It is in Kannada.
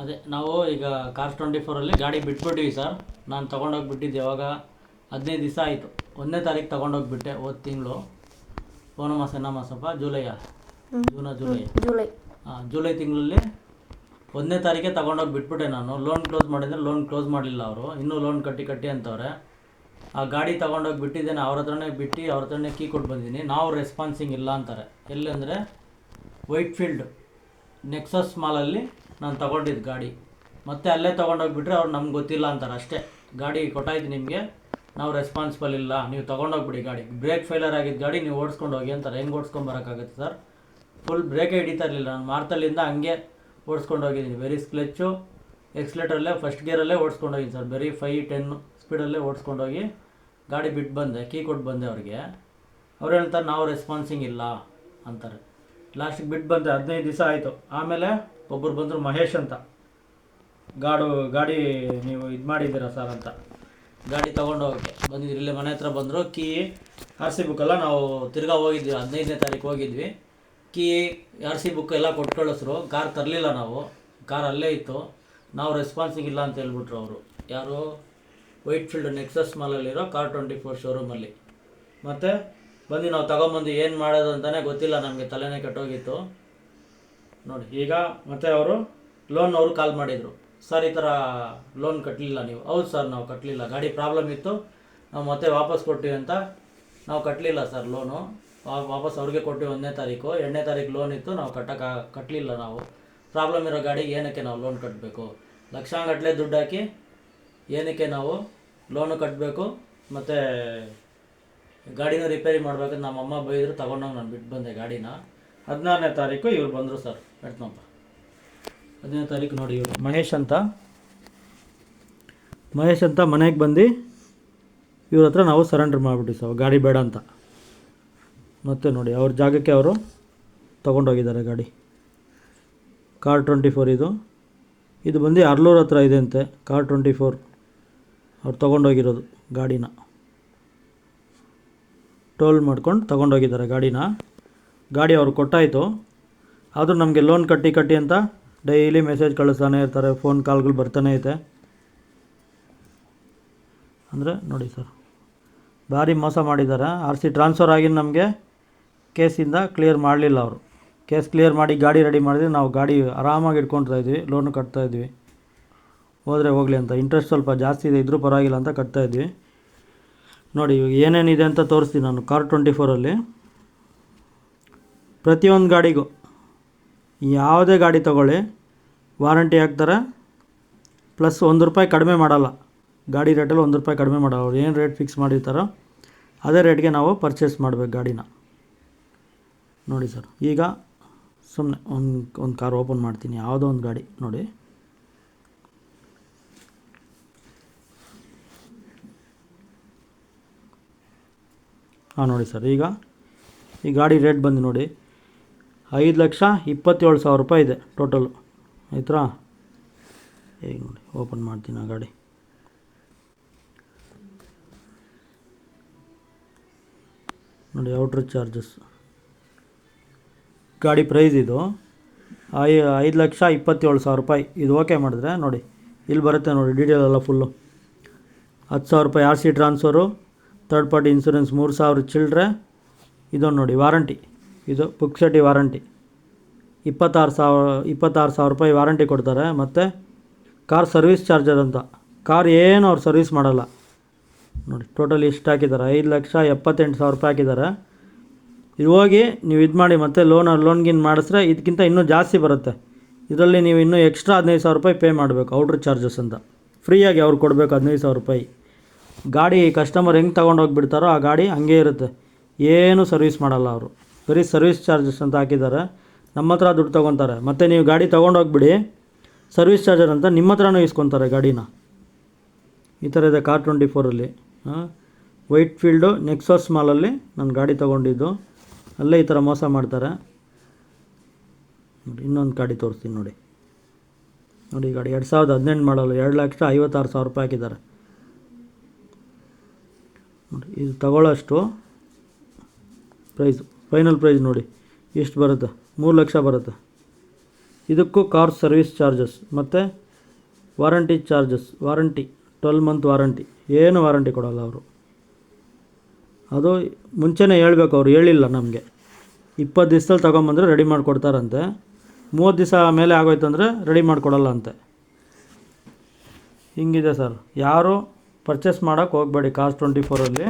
ಅದೇ ನಾವು ಈಗ ಕಾರ್ಸ್ 24 ಗಾಡಿ ಬಿಟ್ಬಿಟ್ಟಿವಿ ಸರ್. ನಾನು ತೊಗೊಂಡೋಗ್ಬಿಟ್ಟಿದ್ದೆ ಯಾವಾಗ 15 ದಿವಸ ಆಯಿತು. 1ನೇ ತಾರೀಕು ತೊಗೊಂಡೋಗ್ಬಿಟ್ಟೆ ಹೋದ ತಿಂಗಳು. ಪೋನ ಮಾಸ ಎನ್ನ ಮಾಸಪ್ಪ ಜೂಲೈಯ ಜೂಲೈ ಜೂಲೈ ತಿಂಗಳಲ್ಲಿ 1ನೇ ತಾರೀಕೆ ತೊಗೊಂಡೋಗಿ ಬಿಟ್ಬಿಟ್ಟೆ ನಾನು. ಲೋನ್ ಕ್ಲೋಸ್ ಮಾಡಿದರೆ ಲೋನ್ ಕ್ಲೋಸ್ ಮಾಡಲಿಲ್ಲ ಅವರು, ಇನ್ನೂ ಲೋನ್ ಕಟ್ಟಿ ಅಂತವ್ರೆ. ಆ ಗಾಡಿ ತೊಗೊಂಡೋಗಿ ಬಿಟ್ಟಿದ್ದೇನೆ, ಅವ್ರ ಹತ್ರನೇ ಬಿಟ್ಟು ಅವ್ರ ಹತ್ರನೇ ಕೀ ಕೊಟ್ಟು ಬಂದಿದ್ದೀನಿ. ನಾವು ರೆಸ್ಪಾನ್ಸಿಂಗ್ ಇಲ್ಲ ಅಂತಾರೆ. ಎಲ್ಲಿ ಅಂದರೆ ವೈಟ್ಫೀಲ್ಡ್ ನೆಕ್ಸಸ್ ಮಾಲಲ್ಲಿ ನಾನು ತೊಗೊಂಡಿದ್ದು ಗಾಡಿ. ಮತ್ತೆ ಅಲ್ಲೇ ತೊಗೊಂಡೋಗ್ಬಿಟ್ರೆ ಅವ್ರು ನಮ್ಗೆ ಗೊತ್ತಿಲ್ಲ ಅಂತಾರೆ ಅಷ್ಟೇ. ಗಾಡಿ ಕೊಟ್ಟಾಯ್ತು ನಿಮಗೆ, ನಾವು ರೆಸ್ಪಾನ್ಸಿಬಲ್ ಇಲ್ಲ, ನೀವು ತೊಗೊಂಡೋಗ್ಬಿಡಿ ಗಾಡಿ. ಬ್ರೇಕ್ ಫೇಲರ್ ಆಗಿದ್ದು ಗಾಡಿ ನೀವು ಓಡಿಸ್ಕೊಂಡು ಹೋಗಿ ಅಂತಾರೆ. ಹೆಂಗೆ ಓಡಿಸ್ಕೊಂಬರೋಕ್ಕಾಗುತ್ತೆ ಸರ್? ಫುಲ್ ಬ್ರೇಕೇ ಹಿಡಿತಾ ಇರಲಿಲ್ಲ. ನಾನು ಮಾರ್ತಲ್ಲಿಂದ ಹಂಗೆ ಓಡಿಸ್ಕೊಂಡು ಹೋಗಿದ್ದೀನಿ. ವೆರಿ ಕ್ಲಚ್ಚು ಎಕ್ಸ್ಲೇಟರಲ್ಲೇ ಫಸ್ಟ್ ಗೇರಲ್ಲೇ ಓಡಿಸ್ಕೊಂಡು ಹೋಗಿದ್ದೀನಿ ಸರ್. ಬರೀ 5-10 ಸ್ಪೀಡಲ್ಲೇ ಓಡಿಸ್ಕೊಂಡೋಗಿ ಗಾಡಿ ಬಿಟ್ಟು ಬಂದೆ, ಕೀ ಕೊಟ್ಟು ಬಂದೆ ಅವ್ರಿಗೆ. ಅವ್ರು ಹೇಳ್ತಾರೆ ನಾವು ರೆಸ್ಪಾನ್ಸಿಂಗ್ ಇಲ್ಲ ಅಂತಾರೆ. ಲಾಸ್ಟಿಗೆ ಬಿಟ್ಟು ಬಂದೆ, 15 ದಿವಸ ಆಯಿತು. ಆಮೇಲೆ ಒಬ್ಬರು ಬಂದರು, ಮಹೇಶ್ ಅಂತ, ಗಾಡಿ ನೀವು ಇದು ಮಾಡಿದ್ದೀರಾ ಸರ್ ಅಂತ. ಗಾಡಿ ತೊಗೊಂಡೋಗಕ್ಕೆ ಬಂದಿದ್ರು, ಇಲ್ಲೇ ಮನೆ ಹತ್ರ ಬಂದರು. ಕೀ RC ಬುಕ್ಕೆಲ್ಲ ನಾವು ತಿರ್ಗಾ ಹೋಗಿದ್ವಿ, 15ನೇ ತಾರೀಕು ಹೋಗಿದ್ವಿ. ಕೀ RC ಬುಕ್ ಎಲ್ಲ ಕೊಟ್ಟು ಕಳಿಸ್ರು. ಕಾರ್ ತರಲಿಲ್ಲ ನಾವು, ಕಾರ್ ಅಲ್ಲೇ ಇತ್ತು. ನಾವು ರೆಸ್ಪಾನ್ಸಿಂಗ್ ಇಲ್ಲ ಅಂತ ಹೇಳ್ಬಿಟ್ರು ಅವರು. ಯಾರು? ವೈಟ್ಫೀಲ್ಡ್ ನೆಕ್ಸಸ್ ಮಾಲಲ್ಲಿರೋ ಕಾರ್ 24 ಶೋರೂಮಲ್ಲಿ. ಮತ್ತು ಬಂದು ನಾವು ತೊಗೊಂಬಂದು ಏನು ಮಾಡೋದು ಅಂತಲೇ ಗೊತ್ತಿಲ್ಲ ನಮಗೆ, ತಲೆನೇ ಕೆಟ್ಟೋಗಿತ್ತು ನೋಡಿ. ಈಗ ಮತ್ತೆ ಅವರು ಲೋನ್ ಅವರು ಕಾಲ್ ಮಾಡಿದರು, ಸರ್ ಈ ಥರ ಲೋನ್ ಕಟ್ಟಲಿಲ್ಲ ನೀವು. ಹೌದು ಸರ್ ನಾವು ಕಟ್ಟಲಿಲ್ಲ, ಗಾಡಿ ಪ್ರಾಬ್ಲಮ್ ಇತ್ತು, ನಾವು ಮತ್ತೆ ವಾಪಸ್ ಕೊಟ್ಟಿವಿ ಅಂತ. ನಾವು ಕಟ್ಟಲಿಲ್ಲ ಸರ್ ಲೋನು, ವಾಪಸ್ ಅವ್ರಿಗೆ ಕೊಟ್ಟಿವಿ 1ನೇ ತಾರೀಕು. 2ನೇ ತಾರೀಕು ಲೋನ್ ಇತ್ತು, ನಾವು ಕಟ್ಟಲಿಲ್ಲ. ನಾವು ಪ್ರಾಬ್ಲಮ್ ಇರೋ ಗಾಡಿಗೆ ಏನಕ್ಕೆ ನಾವು ಲೋನ್ ಕಟ್ಟಬೇಕು? ಲಕ್ಷಾಂಗಟ್ಟಲೆ ದುಡ್ಡು ಹಾಕಿ ಏನಕ್ಕೆ ನಾವು ಲೋನು ಕಟ್ಟಬೇಕು? ಮತ್ತು ಗಾಡಿನ ರಿಪೇರಿ ಮಾಡಬೇಕಂತ ನಮ್ಮಮ್ಮ ಬೈದರು. ತೊಗೊಂಡೋಗಿ ನಾನು ಬಿಟ್ಟು ಬಂದೆ ಗಾಡಿನ. 16ನೇ ತಾರೀಕು ಇವ್ರು ಬಂದರು ಸರ್, ಹೇಳ್ತನಪ್ಪ. 15ನೇ ತಾರೀಕು ನೋಡಿ, ಇವರು ಮಹೇಶ್ ಅಂತ ಮನೆಗೆ ಬಂದು ಇವ್ರ ಹತ್ರ ನಾವು ಸರೆಂಡರ್ ಮಾಡಿಬಿಟ್ಟು ಸರ್, ಗಾಡಿ ಬೇಡ ಅಂತ. ಮತ್ತೆ ನೋಡಿ ಅವ್ರ ಜಾಗಕ್ಕೆ ಅವರು ತೊಗೊಂಡೋಗಿದ್ದಾರೆ ಗಾಡಿ. ಕಾರ್ 24 ಇದು ಬಂದು ಅರ್ಲೂರು ಹತ್ರ ಇದೆ ಅಂತೆ. ಕಾರ್ 24 ಅವ್ರು ತೊಗೊಂಡೋಗಿರೋದು ಗಾಡಿನ. ಟೋಲ್ ಮಾಡ್ಕೊಂಡು ತೊಗೊಂಡೋಗಿದ್ದಾರೆ ಗಾಡಿ ಅವ್ರು ಕೊಟ್ಟಾಯಿತು. ಆದರೂ ನಮಗೆ ಲೋನ್ ಕಟ್ಟಿ ಅಂತ ಡೈಲಿ ಮೆಸೇಜ್ ಕಳಿಸ್ತಾನೆ ಇರ್ತಾರೆ, ಫೋನ್ ಕಾಲ್ಗಳು ಬರ್ತಾನೆ ಐತೆ. ಅಂದರೆ ನೋಡಿ ಸರ್, ಭಾರಿ ಮೋಸ ಮಾಡಿದ್ದಾರೆ. RC ಟ್ರಾನ್ಸ್ಫರ್ ಆಗಿ ನಮಗೆ ಕೇಸಿಂದ ಕ್ಲಿಯರ್ ಮಾಡಲಿಲ್ಲ ಅವರು. ಕೇಸ್ ಕ್ಲಿಯರ್ ಮಾಡಿ ಗಾಡಿ ರೆಡಿ ಮಾಡಿದ್ರೆ ನಾವು ಗಾಡಿ ಆರಾಮಾಗಿ ಇಟ್ಕೊಳ್ತಾಯಿದ್ವಿ, ಲೋನು ಕಟ್ತಾಯಿದ್ವಿ. ಹೋದರೆ ಹೋಗಲಿ ಅಂತ, ಇಂಟ್ರೆಸ್ಟ್ ಸ್ವಲ್ಪ ಜಾಸ್ತಿ ಇದೆ, ಇದ್ರೂ ಪರವಾಗಿಲ್ಲ ಅಂತ ಕಟ್ತಾಯಿದ್ವಿ. ನೋಡಿ ಇವಾಗ ಏನೇನಿದೆ ಅಂತ ತೋರಿಸ್ತೀನಿ ನಾನು. ಕಾರ್ 24 ಪ್ರತಿಯೊಂದು ಗಾಡಿಗೂ ಯಾವುದೇ ಗಾಡಿ ತೊಗೊಳ್ಳಿ ವಾರಂಟಿ ಹಾಕ್ತಾರೆ, ಪ್ಲಸ್ ₹1 ಕಡಿಮೆ ಮಾಡಲ್ಲ. ಗಾಡಿ ರೇಟಲ್ಲಿ ₹1 ಕಡಿಮೆ ಮಾಡಲ್ಲ. ಅವ್ರು ಏನು ರೇಟ್ ಫಿಕ್ಸ್ ಮಾಡಿರ್ತಾರೋ ಅದೇ ರೇಟ್ಗೆ ನಾವು ಪರ್ಚೇಸ್ ಮಾಡಬೇಕು ಗಾಡಿನ. ನೋಡಿ ಸರ್, ಈಗ ಸುಮ್ಮನೆ ಒಂದು ಕಾರ್ ಓಪನ್ ಮಾಡ್ತೀನಿ, ಯಾವುದೋ ಒಂದು ಗಾಡಿ ನೋಡಿ. ನೋಡಿ ಸರ್, ಈಗ ಈ ಗಾಡಿ ರೇಟ್ ಬಂದು ನೋಡಿ ₹5,27,000 ಇದೆ ಟೋಟಲು, ಆಯ್ತಾ? ಈಗ ನೋಡಿ ಓಪನ್ ಮಾಡ್ತೀನಿ ಆ ಗಾಡಿ. ನೋಡಿ ಔಟ್ರ್ ಚಾರ್ಜಸ್ ಗಾಡಿ ಪ್ರೈಸ್ ಇದು ₹5,27,000. ಇದು ಓಕೆ ಮಾಡಿದ್ರೆ ನೋಡಿ ಇಲ್ಲಿ ಬರುತ್ತೆ ನೋಡಿ, ಡೀಟೇಲ್ ಎಲ್ಲ full. ₹10,000 RC transfer, third party insurance 3,000 ಚಿಲ್ಡ್ರೆ. ಇದೊಂದು ನೋಡಿ ವಾರಂಟಿ, ಇದು ಪುಕ್ಸಟಿ ವಾರಂಟಿ ₹26,000 ವಾರಂಟಿ ಕೊಡ್ತಾರೆ. ಮತ್ತು ಕಾರ್ ಸರ್ವಿಸ್ ಚಾರ್ಜರ್ ಅಂತ, ಕಾರ್ ಏನು ಅವ್ರು ಸರ್ವಿಸ್ ಮಾಡಲ್ಲ. ನೋಡಿ ಟೋಟಲ್ ಇಷ್ಟು ಹಾಕಿದ್ದಾರೆ, ₹5,78,000 ಹಾಕಿದ್ದಾರೆ. ಇದು ಹೋಗಿ ನೀವು ಇದು ಮಾಡಿ ಮತ್ತೆ ಲೋನ್ಗಿನ್ ಮಾಡಿಸಿದ್ರೆ ಇದಕ್ಕಿಂತ ಇನ್ನೂ ಜಾಸ್ತಿ ಬರುತ್ತೆ. ಇದರಲ್ಲಿ ನೀವು ಇನ್ನೂ ಎಕ್ಸ್ಟ್ರಾ ₹15,000 ಪೇ ಮಾಡಬೇಕು, ಔಟ್ರ್ ಚಾರ್ಜಸ್ ಅಂತ. ಫ್ರೀಯಾಗಿ ಅವ್ರು ಕೊಡಬೇಕು ₹15,000. ಗಾಡಿ ಕಸ್ಟಮರ್ ಹೆಂಗೆ ತೊಗೊಂಡೋಗ್ಬಿಡ್ತಾರೋ ಆ ಗಾಡಿ ಹಂಗೇ ಇರುತ್ತೆ, ಏನೂ ಸರ್ವಿಸ್ ಮಾಡಲ್ಲ ಅವರು. ಬರೀ ಸರ್ವಿಸ್ ಚಾರ್ಜಸ್ ಅಂತ ಹಾಕಿದ್ದಾರೆ, ನಮ್ಮ ಹತ್ರ ದುಡ್ಡು ತೊಗೊತಾರೆ. ಮತ್ತು ನೀವು ಗಾಡಿ ತೊಗೊಂಡೋಗ್ಬಿಡಿ, ಸರ್ವಿಸ್ ಚಾರ್ಜರ್ ಅಂತ ನಿಮ್ಮ ಹತ್ರನೂ ಇಸ್ಕೊತಾರೆ ಗಾಡಿನ. ಈ ಥರ ಇದೆ ಕಾರ್ 24. ವೈಟ್ಫೀಲ್ಡು ನೆಕ್ಸಸ್ ಮಾಲಲ್ಲಿ ನಾನು ಗಾಡಿ ತೊಗೊಂಡಿದ್ದು, ಅಲ್ಲೇ ಈ ಥರ ಮೋಸ ಮಾಡ್ತಾರೆ ನೋಡಿ. ಇನ್ನೊಂದು ಗಾಡಿ ತೋರಿಸ್ತೀನಿ ನೋಡಿ. ಈ ಗಾಡಿ 2018 ಮಾಡಲು ₹2,56,000 ಹಾಕಿದ್ದಾರೆ ನೋಡಿ. ಇದು ತಗೊಳ್ಳೋಷ್ಟು ಪ್ರೈಸು, ಫೈನಲ್ ಪ್ರೈಸ್ ನೋಡಿ ಎಷ್ಟು ಬರುತ್ತೆ, 3 ಲಕ್ಷ ಬರುತ್ತೆ. ಇದಕ್ಕೂ ಕಾರ್ ಸರ್ವಿಸ್ ಚಾರ್ಜಸ್ ಮತ್ತು warranty charges. Warranty 12 month warranty, ಏನು ವಾರಂಟಿ ಕೊಡೋಲ್ಲ ಅವರು. ಅದು ಮುಂಚೆನೇ ಹೇಳ್ಬೇಕು, ಅವ್ರು ಹೇಳಿಲ್ಲ ನಮಗೆ. 20 ದಿವಸದಲ್ಲಿ ತೊಗೊಂಬಂದರೆ ರೆಡಿ ಮಾಡಿಕೊಡ್ತಾರಂತೆ. 30 ದಿವಸ ಮೇಲೆ ಆಗೋಯ್ತು ಅಂದರೆ ರೆಡಿ ಮಾಡಿಕೊಡಲ್ಲ ಅಂತೆ. ಹಿಂಗಿದೆ ಸರ್. ಯಾರು ಪರ್ಚೇಸ್ ಮಾಡೋಕ್ಕೆ ಹೋಗಬೇಡಿ Cars 24ಅಲ್ಲಿ.